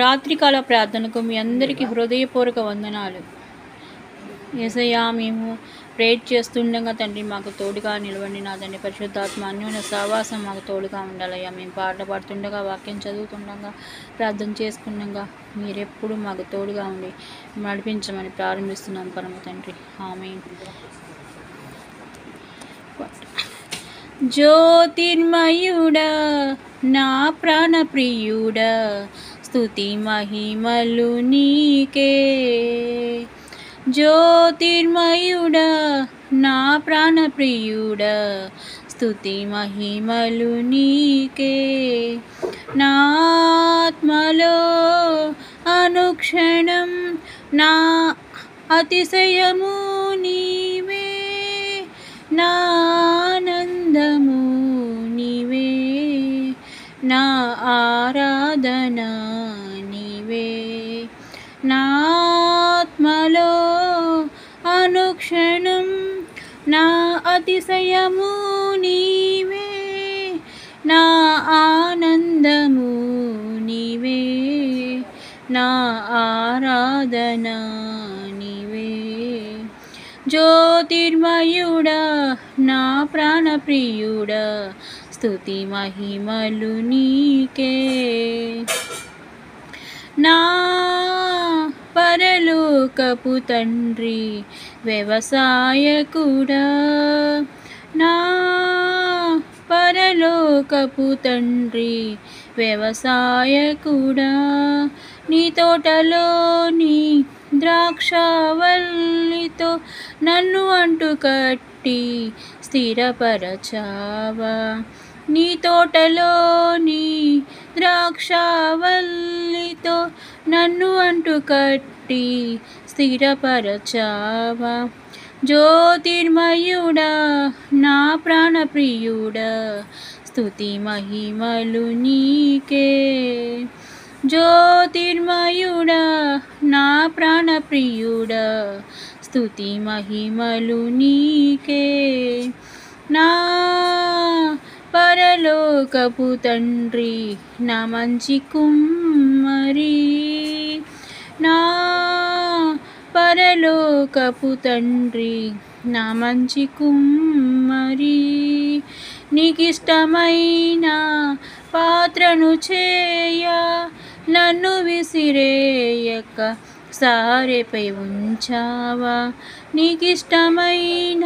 రాత్రికాల ప్రార్థనకు మీ అందరికీ హృదయపూర్వక వందనాలు. యేసయ్యా, మేము ప్రేయర్ చేస్తుండగా తండ్రి మాకు తోడుగా నిలవండి. నా తండ్రి పరిశుద్ధాత్మ అన్యోన్య సహవాసం మాకు తోడుగా ఉండాలయ్యా. మేము పాటలు పాడుతుండగా, వాక్యం చదువుతుండగా, ప్రార్థన చేసుకుండగా మీరెప్పుడు మాకు తోడుగా ఉండి నడిపించమని ప్రారంభిస్తున్నాం పరమ తండ్రి. ఆమేన్. జ్యోతిర్మయుడా, నా ప్రాణప్రియుడా, స్తుతి మహిమలు నీకే. జ్యోతిర్మయుడా, నా ప్రాణప్రియుడా, స్తుతి మహిమలు నీకే. నా ఆత్మలో అనుక్షణం నా అతిశయము నీవే, నా ఆనందము నీవే, నా ఆరాధన నీవే. నా ఆత్మలో అనుక్షణం నా అతిశయము నీవే, నా ఆనందము నీవే, నా ఆరాధన నీవే. జ్యోతిర్మయుడా, నా ప్రాణప్రియుడా, స్తుతి మహిమలు నీకే. నా పరలోకపు తండ్రి వ్యవసాయకుడా, నా పరలోకపు తండ్రి వ్యవసాయకుడా, నీ తోటలోని ద్రాక్షవల్లితో నన్ను అంటుకట్టి స్థిరపరచావా. నీ తోటలోని ద్రాక్షవల్లితో నన్ను అంటుకట్టి స్థిరపరచావా. జ్యోతిర్మయుడా, నా ప్రాణప్రియుడా, స్తుతి మహిమలు నీకే. జ్యోతిర్మయుడా, నా ప్రాణప్రియుడా, స్తుతి మహిమలు నీకే. నా పరలోకపు తండ్రి, నా మంచి కుమ్మరి, నా పరలోకపు తండ్రి, నా మంచి కుమ్మరి, నీకిష్టమైన పాత్రను చేయ నన్ను విసిరేయక సారెపై ఉంచావా. నీకిష్టమైన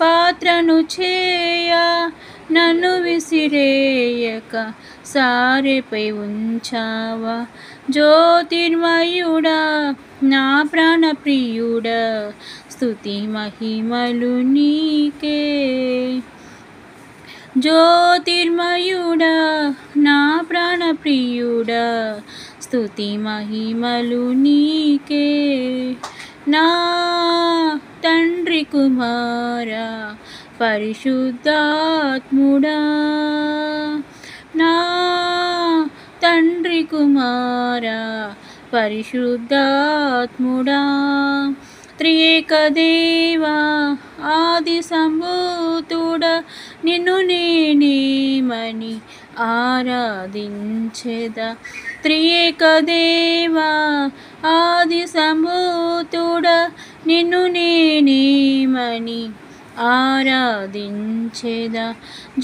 పాత్రను చేయ నన్ను విసిరేయక సారెపై ఉంచావా. జ్యోతిర్మయుడా, నా ప్రాణప్రియుడా, స్తుతి మహిమలు నీకే. జ్యోతిర్మయుడా, నా ప్రాణప్రియుడా, స్తుతి మహిమలు నీకే. నా తండ్రి కుమారా పరిశుద్ధాత్ముడా, నా తండ్రి కుమారా పరిశుద్ధాత్ముడా, త్రియేక దేవా ఆది సంభూతుడా, నిన్ను నేనేమని ఆరాధించెదా. త్రియేక దేవా ఆది సంభూతుడా, నిన్ను నేనేమని ఆరాధించెదా.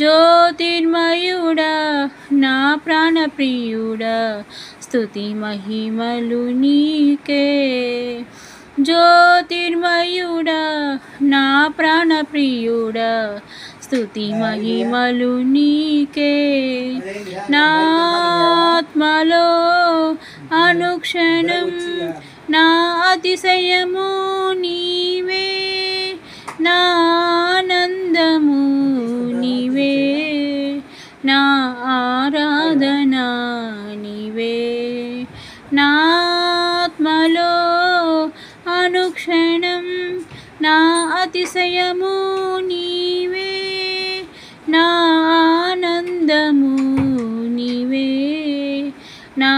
జ్యోతిర్మయుడా, నా ప్రాణప్రియుడా, స్తుతి మహిమలు నీకే. జ్యోతిర్మయుడా, నా ప్రాణప్రియుడా, స్తుతి మహిమలు నీకే. నా ఆత్మలో అనుక్షణం నా అతిశయము నీవే, నా ఆనందము నీవే, నా ఆరాధన నీవే. నా ఆత్మలో అనుక్షణం నా అతిశయము నీవే, నా ఆనందము నీవే, నా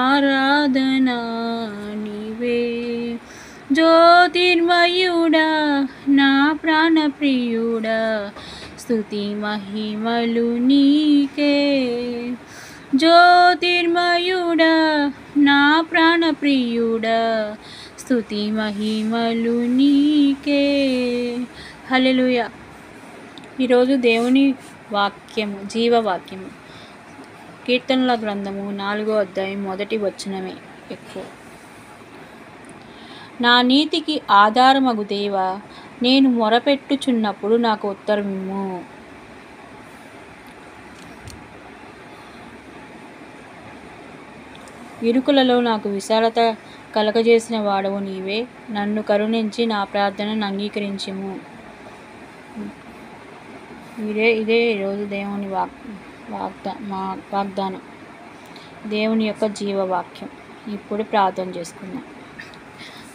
ఆరాధన నీవే. జ్యోతిర్మయుడా, నా ప్రాణప్రియుడా, స్తుతి మహిమలు నీకే. జ్యోతిర్మయుడా ప్రాణప్రియుడా, స్తుతి మహిమలు నీకే. హల్లెలూయా. ఈరోజు దేవుని వాక్యము, జీవవాక్యము, కీర్తనల గ్రంథము 4వ అధ్యాయం 1వ వచనమే ఎక్కువ. నా నీతికి ఆధారమగు దేవా, నేను మొరపెట్టుచున్నప్పుడు నాకు ఉత్తరమిమ్ము. ఇరుకులలో నాకు విశాలత కలగజేసిన వాడవు నీవే. నన్ను కరుణించి నా ప్రార్థనను అంగీకరించుము. ఇదే ఈరోజు దేవుని వాగ్దానం, దేవుని యొక్క జీవవాక్యం. ఇప్పుడు ప్రార్థన చేసుకుందాం.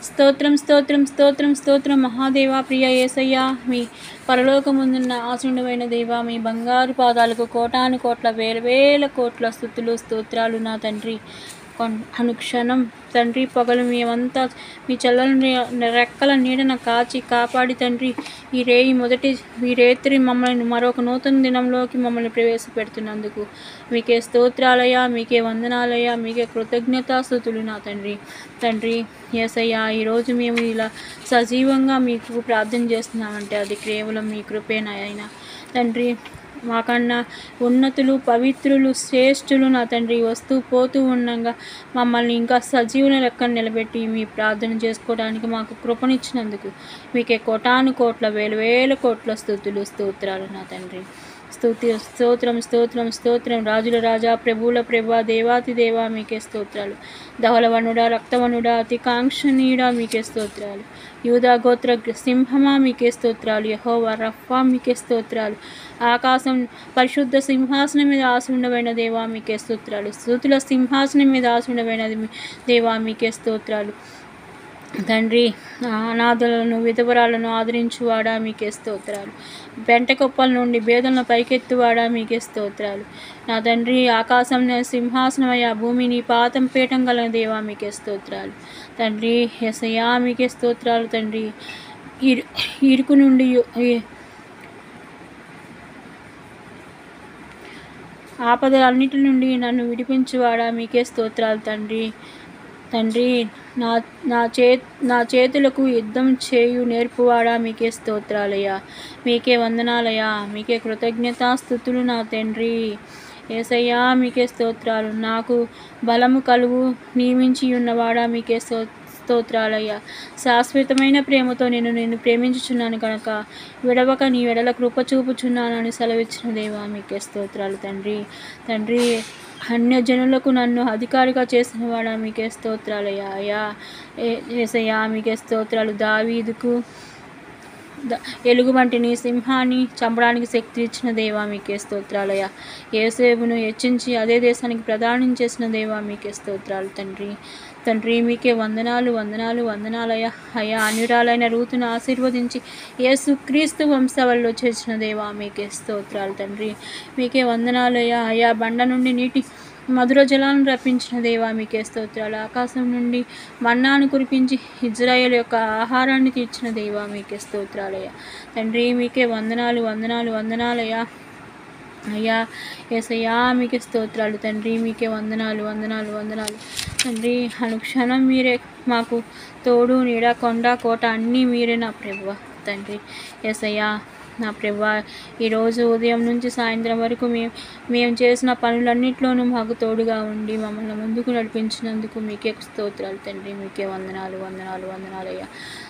స్తోత్రం స్తోత్రం స్తోత్రం స్తోత్రం మహాదేవా, ప్రియ యేసయ్యా, మీ పరలోకముందున్న ఆశీనుడైన దేవా, మీ బంగారు పాదాలకు కోటాను కోట్ల వేల కోట్ల స్తుతులు స్తోత్రాలు నా తండ్రి. అనుక్షణం తండ్రి పగలు మేమంతా మీ చల్లని రెక్కల నీడన కాపాడి తండ్రి ఈ రేత్రి మమ్మల్ని మరొక నూతన దినంలోకి మమ్మల్ని ప్రవేశపెడుతున్నందుకు మీకే స్తోత్రాలయ్యా, మీకే వందనాలయ్యా, మీకే కృతజ్ఞతాస్తుతులు నా తండ్రి యేసయ్యా. ఈరోజు మేము ఇలా సజీవంగా మీకు ప్రార్థన చేస్తున్నామంటే అది కేవలం మీ కృపేనాయన తండ్రి. మాకన్నా ఉన్నతులు, పవిత్రులు, శ్రేష్ఠులు నా తండ్రి వస్తూ పోతూ ఉండగా మమ్మల్ని ఇంకా సజీవుల లెక్కను నిలబెట్టి మీ ప్రార్థన చేసుకోవడానికి మాకు కృపనిచ్చినందుకు మీకే కోటాను కోట్ల వేల కోట్ల స్తుతులు స్తోత్రాలు నా తండ్రి. స్తోత్రం స్తోత్రం స్తోత్రం. రాజుల రాజా, ప్రభువుల ప్రభా, దేవాతి దేవా, మీకే స్తోత్రాలు. ధవలవనుడా, రక్తవనుడా, అతి కాంక్షణీయుడా, మీకే స్తోత్రాలు. యూదా గోత్ర సింహమా, మీకే స్తోత్రాలు. యెహోవా రఫా, మీకే స్తోత్రాలు. ఆకాశం పరిశుద్ధ సింహాసనం మీద ఆసీనుడైన దేవా, మీకే స్తోత్రాలు. స్తుతుల సింహాసనం మీద ఆసీనుడైన దేవా, మీకే స్తోత్రాలు తండ్రి. అనాథులను, విధవరాలను ఆదరించువాడా, మీకే స్తోత్రాలు. పెంటకొప్పల నుండి బేదలను పైకెత్తువాడా, మీకే స్తోత్రాలు నా తండ్రి. ఆకాశం సింహాసనమయ్యా, భూమిని పాతం పీఠం గల దేవా, మీకే స్తోత్రాలు తండ్రి. యేసయ్యా, మీకే స్తోత్రాలు తండ్రి. ఇరుకు నుండి ఆపదలన్నిటి నుండి నన్ను విడిపించువాడా, మీకే స్తోత్రాలు తండ్రి. నా చేతులకు యుద్ధం చేయు నేర్పువాడా, మీకే స్తోత్రాలయ్యా, మీకే వందనాలయ్యా, మీకే కృతజ్ఞతాస్తుతులు నా తండ్రి. యేసయ్యా, మీకే స్తోత్రాలు. నాకు బలము కలుగు నియమించి ఉన్నవాడా, మీకే స్తోత్రాలయ్యా. శాశ్వతమైన ప్రేమతో నేను ప్రేమించుచున్నాను కనుక విడవక నీ వెడల కృప చూపుచున్నానని సెలవిచ్చిన దేవా, మీకే స్తోత్రాలు తండ్రి. అన్యజనులకు నన్ను అధికారిగా చేసిన వాడా, మీకే స్తోత్రాలయ్యా. యేసయ్యా, మీకే స్తోత్రాలు. దావీదుకు ఎలుగుబంటిని, సింహాన్ని చంపడానికి శక్తి ఇచ్చిన దేవా, మీకే స్తోత్రాలయ్యా. యోసేపును హెచ్చించి అదే దేశానికి ప్రదానం చేసిన దేవా, మీకే స్తోత్రాలు తండ్రి. మీకే వందనాలయ్యా. అన్యురాలైన రూతును ఆశీర్వదించి యేసుక్రీస్తు వంశావళిలో చేర్చిన దేవా, మీకే స్తోత్రాలు తండ్రి. మీకే వందనాలయ్యా. బండ నుండి నీటి మధుర జలాలను రప్పించిన దేవా, మీకే స్తోత్రాలు. ఆకాశం నుండి మన్నాను కురిపించి ఇజ్రాయేల్ యొక్క ఆహారాన్ని తీర్చిన దేవా, మీకే స్తోత్రాలయ్యా తండ్రి. మీకే వందనాలయ్యా. యేసయ్యా, మీకే స్తోత్రాలు తండ్రి. మీకే వందనాలు తండ్రి. అనుక్షణం మీరే మాకు తోడు, నీడ, కొండ, కోట అన్నీ మీరే నా ప్రభువా తండ్రి. యేసయ్యా, నా ప్రభువా, ఈరోజు ఉదయం నుంచి సాయంత్రం వరకు మేము చేసిన పనులన్నింటిలోనూ మాకు తోడుగా ఉండి మమ్మల్ని ముందుకు నడిపించినందుకు మీకే స్తోత్రాలు తండ్రి. మీకే వందనాలయ్యా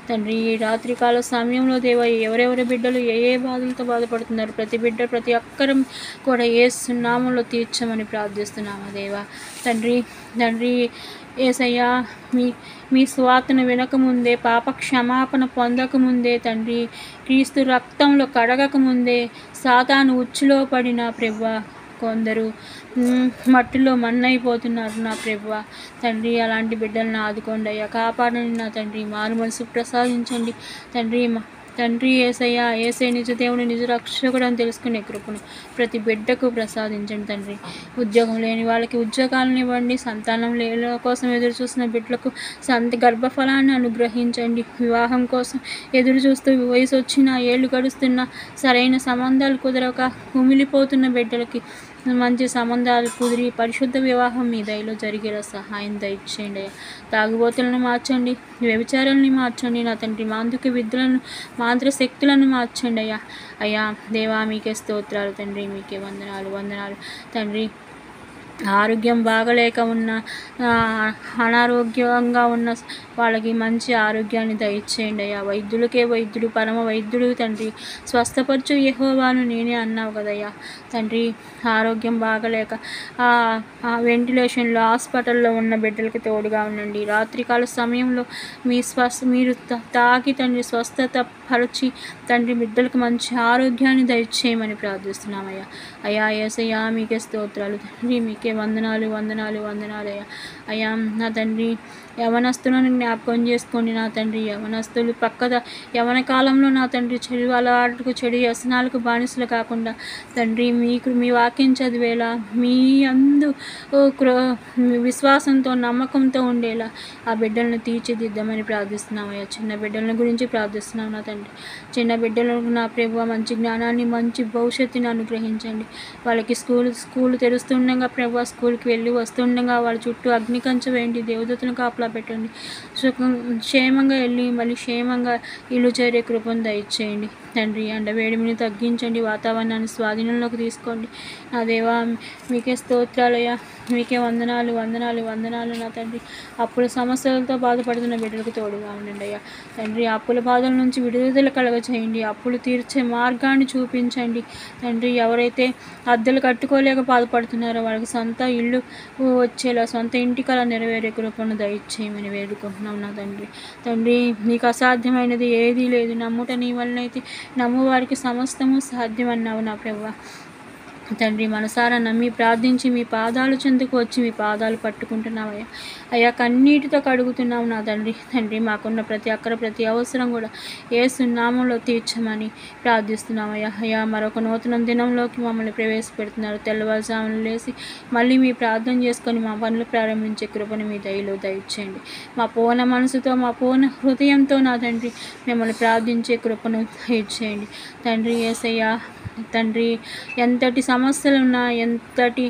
తండ్రి. ఈ రాత్రికాల సమయంలో దేవా, ఎవరెవరి బిడ్డలు ఏ బాధలతో బాధపడుతున్నారు, ప్రతి బిడ్డ ప్రతి అక్కరం కూడా యేసు నామములో తీర్చమని ప్రార్థిస్తున్నాము దేవా తండ్రి. యేసయ్యా, మీ స్వార్థను వినకముందే, పాప క్షమాపణ పొందకముందే తండ్రి, క్రీస్తు రక్తంలో కడగకముందే సాతాను ఉచ్చులో పడిన ప్రభువా కొందరు మట్టిలో మన్నైపోతున్నారు నా ప్రభువా తండ్రి. అలాంటి బిడ్డలను ఆదుకోండి అయ్యా, కాపాడండి నా తండ్రి. మారు మనసు ప్రసాదించండి తండ్రి. యేసయ్య నిజ దేవుని నిజ రక్షకుడు అని తెలుసుకునే కృపను ప్రతి బిడ్డకు ప్రసాదించండి తండ్రి. ఉద్యోగం లేని వాళ్ళకి ఉద్యోగాలను ఇవ్వండి. సంతానం కోసం ఎదురు చూస్తున్న బిడ్డలకు గర్భఫలాన్ని అనుగ్రహించండి. వివాహం కోసం ఎదురు చూస్తూ వయసు వచ్చిన ఏళ్ళు గడుస్తున్న సరైన సంబంధాలు కుదరక కుమిలిపోతున్న బిడ్డలకి మంచి సంబంధాలు కుదిరి పరిశుద్ధ వివాహం మీ దయలో జరిగేలా సహాయం దయచేయండి అయ్యా. తాగుబోతులను మార్చండి, వ్యభిచారాలని మార్చండి నా తండ్రి, మాంత్రిక విద్యలను మాంత్రిక శక్తులను మార్చండి అయ్యా. అయ్యా దేవా మీకే స్తోత్రాలు తండ్రి, మీకే వందనాలు తండ్రి. ఆరోగ్యం బాగలేక ఉన్న అనారోగ్యంగా ఉన్న వాళ్ళకి మంచి ఆరోగ్యాన్ని దయచేయండి అయ్యా. వైద్యులకే వైద్యుడు, పరమ వైద్యుడు తండ్రి, స్వస్థపరచు యెహోవాను నేనే అన్నావు కదయ్యా తండ్రి. ఆరోగ్యం బాగలేక వెంటిలేషన్లో హాస్పిటల్లో ఉన్న బిడ్డలకి తోడుగా ఉండండి. రాత్రికాల సమయంలో మీరు తాకి తండ్రి స్వస్థత పరచి తండ్రి బిడ్డలకు మంచి ఆరోగ్యాన్ని దయచేయమని ప్రార్థిస్తున్నామయ్యా. అయ్యా యేసయ్యా మీకే స్తోత్రాలు తండ్రి, మీకే వందనాలు అయ్యా. అయ్యా నా తండ్రి, యవనస్తులను జ్ఞాపకం చేసుకోండి నా తండ్రి. యవనస్తులు యవన కాలంలో నా తండ్రి చెడు అలవాటుకు, చెడు వ్యసనాలకు బానిసలు కాకుండా తండ్రి మీ వాక్యం చదివేలా, మీ అందు విశ్వాసంతో నమ్మకంతో ఉండేలా ఆ బిడ్డలను తీర్చిదిద్దామని ప్రార్థిస్తున్నామయ్యా. చిన్న బిడ్డల గురించి ప్రార్థిస్తున్నాం నా తండ్రి. చిన్న బిడ్డలకు నా ప్రభువా మంచి జ్ఞానాన్ని, మంచి భవిష్యత్తుని అనుగ్రహించండి. వాళ్ళకి స్కూల్ తెరుస్తుండగా ప్రభువా, స్కూల్కి వెళ్ళి వస్తుండగా వాళ్ళ చుట్టూ అగ్నికంచ వేయండి, దేవదూతలను కాపలా పెట్టండి. క్షేమంగా వెళ్ళి మళ్ళీ క్షేమంగా ఇల్లు చేరే కృపను దయచేయండి తండ్రి. వేడిమిని తగ్గించండి, వాతావరణాన్ని స్వాధీనంలోకి తీసుకోండి నా దేవా. మీకే స్తోత్రాలయ్యా, మీకే వందనాలు నా తండ్రి. అప్పుల సమస్యలతో బాధపడుతున్న బిడ్డలకు తోడుగా ఉండండి అయ్యా తండ్రి. అప్పుల బాధల నుంచి విడుదల కలగచేయండి, అప్పులు తీర్చే మార్గాన్ని చూపించండి తండ్రి. ఎవరైతే అద్దెలు కట్టుకోలేక బాధపడుతున్నారో వాళ్ళకి సొంత ఇల్లు వచ్చేలా, సొంత ఇంటికలా నెరవేరే కృపను దయచేయమని వేడుకుంటున్నాం నా తండ్రి. నీకు అసాధ్యమైనది ఏదీ లేదు. నమ్ముట నీ వలనైతే నమ్మువారికి సమస్తము సాధ్యమన్నావు నా ప్రభువా తండ్రి. మనసారా నమ్మి ప్రార్థించి మీ పాదాలు చెందుకు వచ్చి మీ పాదాలు పట్టుకుంటున్నావయ్యా. అయ్యా కన్నీటితో కడుగుతున్నావు నా తండ్రి. మాకున్న ప్రతి అవసరం కూడా యేసు నామంలో తీర్చమని ప్రార్థిస్తున్నామయ్యా. అయ్యా మరొక నూతన దినంలోకి మమ్మల్ని ప్రవేశపెడుతున్నారు. తెల్లవారుజామున లేసి మళ్ళీ మీ ప్రార్థన చేసుకొని మా పనులు ప్రారంభించే కృపను మీ దయలో దయచేయండి. మా పూర్ణ మనసుతో, మా పూర్ణ హృదయంతో నా తండ్రి మిమ్మల్ని ప్రార్థించే కృపను దయచేయండి తండ్రి. యేసయ్యా తండ్రి, ఎంతటి సమస్యలున్నా, ఎంతటి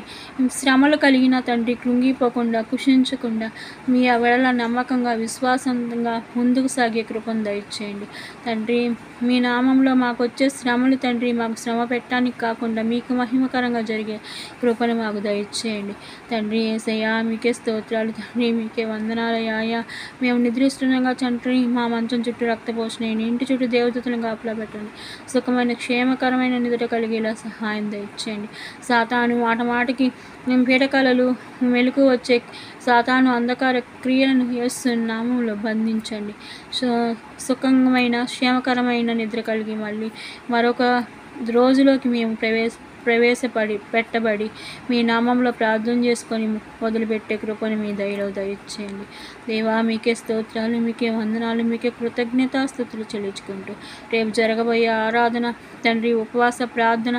శ్రమలు కలిగిన తండ్రి కృంగిపోకుండా, కుషించకుండా మీ వెడల నమ్మకంగా, విశ్వాసంగా ముందుకు సాగే కృపను దయచేయండి తండ్రి. మీ నామంలో మాకు వచ్చే శ్రమలు తండ్రి మాకు శ్రమ పెట్టడానికి కాకుండా మీకు మహిమకరంగా జరిగే కృపను మాకు దయచేయండి తండ్రి. యేసయ్యా మీకే స్తోత్రాలు తండ్రి, మీకే వందనాలయ్యా. మేము నిద్రిస్తుండగా తండ్రి మా మంచం చుట్టూ రక్తపోషణని, ఇంటి చుట్టూ దేవదూతలను కాపలా పెట్టండి. సుఖమైన క్షేమకరమైన నిద్ర కలిగేలా సహాయం దయచేయండి. సాతాను మాటకి పీడకలలు మెలకు వచ్చే సాతాను అంధకార క్రియలను యేసు నామములో బంధించండి. సుఖమైన క్షేమకరమైన నిద్ర కలిగి మళ్ళీ మరొక రోజులోకి మేము పెట్టబడి మీ నామంలో ప్రార్థన చేసుకొని మొదలుపెట్టే కృపను మీ దయలో దయచేయండి దేవా. మీకే స్తోత్రాలు, మీకే వందనాలు, మీకే కృతజ్ఞతాస్తుతులు చెల్లించుకుంటూ రేపు జరగబోయే ఆరాధన తండ్రి, ఉపవాస ప్రార్థన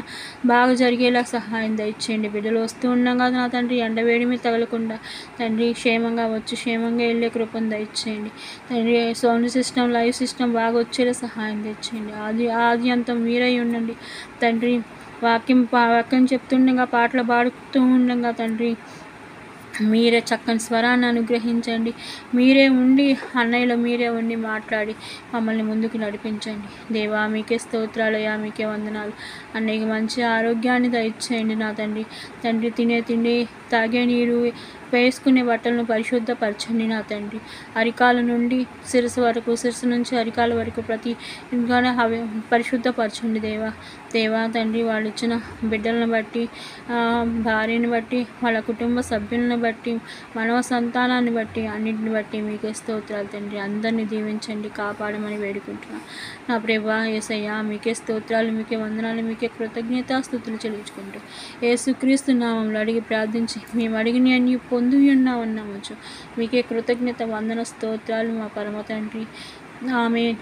బాగా జరిగేలా సహాయం దయచేయండి. బిడ్డలు వస్తూ ఉండగా నా తండ్రి ఎండవేడి మీద తగలకుండా తండ్రి క్షేమంగా వచ్చి క్షేమంగా వెళ్ళే కృపను దయచేయండి తండ్రి. సౌండ్ సిస్టమ్, లైవ్ సిస్టమ్ బాగా వచ్చేలా సహాయం తెచ్చేయండి. ఆది అంతం మీరై ఉండండి తండ్రి. వాక్యం చెప్తుండగా, పాటలు పాడుతూ ఉండగా తండ్రి మీరే చక్కని స్వరాన్ని అనుగ్రహించండి. మీరే ఉండి అన్నయ్యలో మీరే ఉండి మాట్లాడి మమ్మల్ని ముందుకు నడిపించండి దేవా. మీకే స్తోత్రాలయ్యా, మీకే వందనాలు. అన్నయ్యకి మంచి ఆరోగ్యాన్ని దయచేయండి నా తండ్రి. తినే తిండి, తాగే నీరు, వేసుకునే బట్టలను పరిశుద్ధపరచండి నా తండ్రి. అరికాల నుండి శిరస్సు వరకు, శిరస్సు నుంచి అరికాల వరకు ప్రతి పరిశుద్ధపరచండి దేవా తండ్రి. వాళ్ళు ఇచ్చిన బిడ్డలను బట్టి, భార్యని బట్టి, వాళ్ళ కుటుంబ సభ్యులను బట్టి, మనవ సంతానాన్ని బట్టి, అన్నింటిని బట్టి మీకే స్తోత్రాలు తండ్రి. అందరినీ దీవించండి, కాపాడమని వేడుకుంటున్నాను నా ప్రభువా యేసయ్యా. మీకే స్తోత్రాలు, మీకే వందనాలు, మీకే కృతజ్ఞతాస్తుతులు చెల్లించుకుంటూ యేసుక్రీస్తు నామములో అడిగి ప్రార్థించి మేము అడిగిన అన్ని పొంది ఉన్నామచ్చు. మీకే కృతజ్ఞత, వందన, స్తోత్రాలు మా పరమ తండ్రి. ఆమేన్.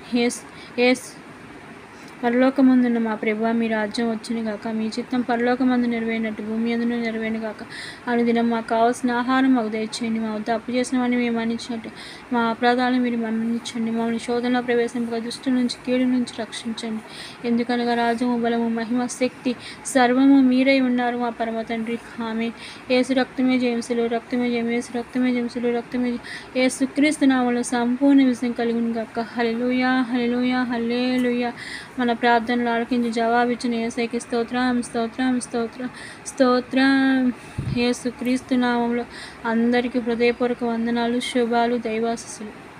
పరలోకమందున్న మా ప్రభువా, మీ రాజ్యం వచ్చును గాక, మీ చిత్తం పరలోకమందు నెరవేరినట్టు భూమి యందును నెరవేరును గాక. అనుదినం మాకు కావాల్సిన ఆహారం మాకు దయచేయండి. మా వద్ద అప్పు చేసిన వాడిని మేము మన్నించినట్టు మా అపరాధాలను మీరు మన్నించండి. మమ్మల్ని శోధనలో ప్రవేశింపక దుష్టు నుంచి కీడు నుంచి రక్షించండి. ఎందుకనగా రాజ్యము, బలము, మహిమ, శక్తి సర్వము మీరై ఉన్నారు మా పరమ తండ్రి. ఆమె యేసు రక్తమే జయంసులు, రక్తమే జయం, యేసు రక్తమే జయంసులు, రక్తమే యేసుక్రీస్తు నామములో సంపూర్ణ విజయం కలుగును గాక. హల్లెలూయా, హల్లెలూయా, హల్లెలూయా. మన ప్రార్థనలు ఆలకించి జవాబిచ్చిన యేసయ్యకి స్తోత్రం, స్తోత్రం, స్తోత్రం, స్తోత్రం. యేసుక్రీస్తు నామములో అందరికీ హృదయపూర్వక వందనాలు, శుభాలు, దైవాశీస్సులు.